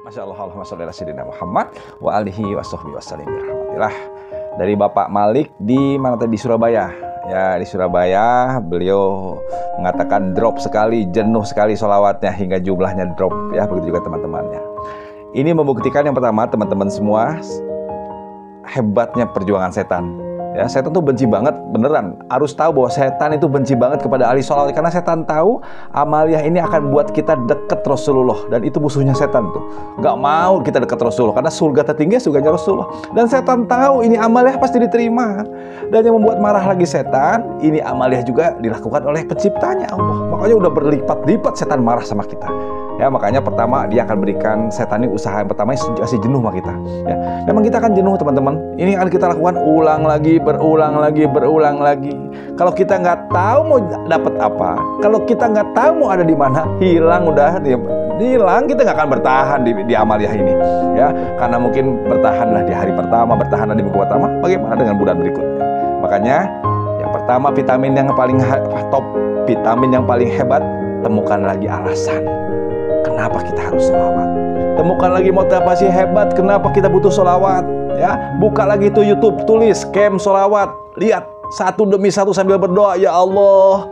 Masya Allah, Allahumma sholli ala sayyidina Muhammad wa alihi wa sahbihi wasallim birahmatillah. Dari Bapak Malik di mana tadi, di Surabaya. Ya, di Surabaya beliau mengatakan drop sekali, jenuh sekali sholawatnya hingga jumlahnya drop. Ya, begitu juga teman-temannya. Ini membuktikan yang pertama, teman-teman semua, hebatnya perjuangan setan. Ya, setan tuh benci banget, beneran. Harus tahu bahwa setan itu benci banget kepada ahli sholawat. Karena setan tahu amaliyah ini akan buat kita deket Rasulullah. Dan itu musuhnya setan tuh. Gak mau kita deket Rasulullah. Karena surga tertinggi surganya Rasulullah. Dan setan tahu ini amaliyah pasti diterima. Dan yang membuat marah lagi setan, ini amaliyah juga dilakukan oleh penciptanya Allah. Makanya udah berlipat-lipat setan marah sama kita. Ya, makanya pertama dia akan berikan setan ini usaha yang pertama kasih jenuh sama kita. Ya, memang kita akan jenuh teman-teman. Ini akan kita lakukan ulang lagi, berulang lagi. Kalau kita nggak tahu mau dapat apa, kalau kita nggak tahu mau ada di mana, hilang udah, hilang, kita nggak akan bertahan di amaliyah ini. Ya, karena mungkin bertahanlah di hari pertama, bertahanlah di minggu pertama. Bagaimana dengan bulan berikutnya? Makanya yang pertama, vitamin yang paling top, vitamin yang paling hebat, temukan lagi alasan kenapa kita harus sholawat. Temukan lagi motivasi hebat kenapa kita butuh sholawat. Ya, buka lagi itu YouTube, tulis camp sholawat, lihat satu demi satu sambil berdoa, ya Allah,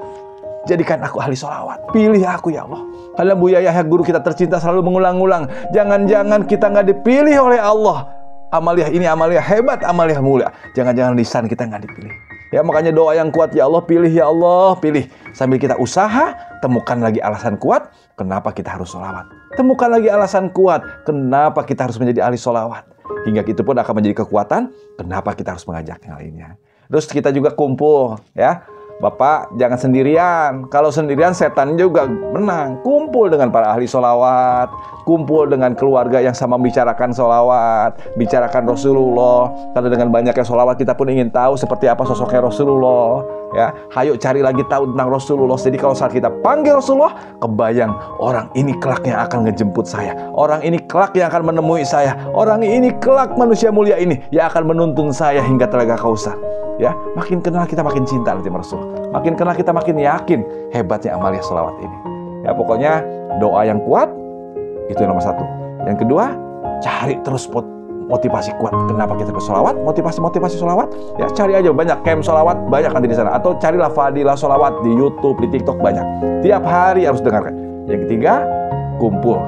jadikan aku ahli sholawat, pilih aku ya Allah. Karena Buya Yahya guru kita tercinta selalu mengulang-ulang, jangan-jangan kita nggak dipilih oleh Allah. Amaliyah ini amaliyah hebat, amaliyah mulia. Jangan-jangan lisan kita nggak dipilih. Ya, makanya doa yang kuat, ya Allah pilih, ya Allah pilih. Sambil kita usaha, temukan lagi alasan kuat kenapa kita harus sholawat. Temukan lagi alasan kuat kenapa kita harus menjadi ahli sholawat. Hingga itu pun akan menjadi kekuatan kenapa kita harus mengajak yang lainnya. Terus kita juga kumpul, ya. Bapak jangan sendirian. Kalau sendirian setan juga menang. Kumpul dengan para ahli sholawat, kumpul dengan keluarga yang sama bicarakan sholawat, bicarakan Rasulullah. Karena dengan banyaknya sholawat kita pun ingin tahu seperti apa sosoknya Rasulullah. Ya, hayo cari lagi tahu tentang Rasulullah. Jadi kalau saat kita panggil Rasulullah, kebayang orang ini kelak yang akan ngejemput saya, orang ini kelak yang akan menemui saya, orang ini kelak manusia mulia ini yang akan menuntun saya hingga Telaga Kausar. Ya, makin kenal kita makin cinta nanti Rasulullah. Makin kenal kita makin yakin hebatnya amaliyah sholawat ini. Ya, pokoknya doa yang kuat itu yang nomor satu. Yang kedua, cari terus motivasi kuat. Kenapa kita bersolawat? Motivasi sholawat. Ya, cari aja banyak camp sholawat, banyak nanti di sana. Atau carilah fadilah sholawat di YouTube, di TikTok, banyak. Tiap hari harus dengarkan. Yang ketiga, kumpul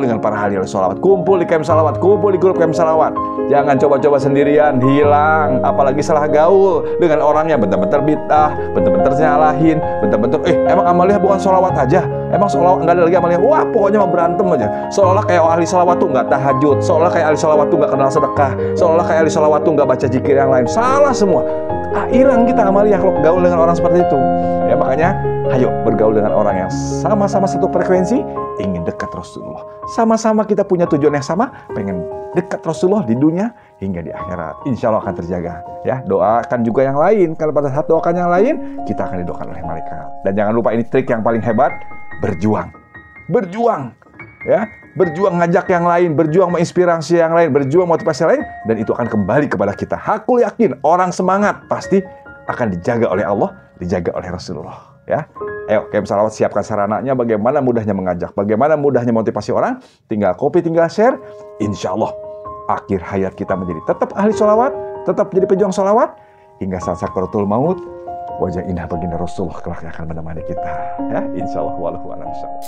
dengan para ahli sholawat, kumpul di camp sholawat, kumpul di grup camp sholawat. Jangan coba-coba sendirian, hilang, apalagi salah gaul dengan orangnya, bentar-bentar bid'ah, bentar-bentar nyalahin, bentar-bentar, emang amaliyah bukan sholawat aja, emang sholawat nggak ada lagi amaliyah, wah pokoknya mau berantem aja, seolah kayak ahli sholawat tuh nggak tahajud, seolah kayak ahli sholawat tuh nggak kenal sedekah, seolah kayak ahli sholawat tuh nggak baca zikir yang lain, salah semua. Hilang kita amaliyah kalau gaul dengan orang seperti itu. Ya, makanya ayo bergaul dengan orang yang sama-sama satu frekuensi, ingin dekat Rasulullah. Sama-sama kita punya tujuan yang sama, pengen dekat Rasulullah di dunia hingga di akhirat. Insya Allah akan terjaga. Ya, doakan juga yang lain. Kalau pada saat doakan yang lain, kita akan didoakan oleh malaikat. Dan jangan lupa ini trik yang paling hebat, berjuang. Ya, berjuang ngajak yang lain, berjuang menginspirasi yang lain, berjuang motivasi yang lain, dan itu akan kembali kepada kita. Aku yakin orang semangat pasti akan dijaga oleh Allah, dijaga oleh Rasulullah. Ya, ayo camp sholawat siapkan sarananya, bagaimana mudahnya mengajak, bagaimana mudahnya motivasi orang, tinggal copy, tinggal share. Insya Allah akhir hayat kita menjadi tetap ahli sholawat, tetap menjadi pejuang sholawat, hingga saat sakaratul maut, wajah indah baginda Rasulullah kelak akan menemani kita. Ya, insya Allah, wallahu a'lam bishawab.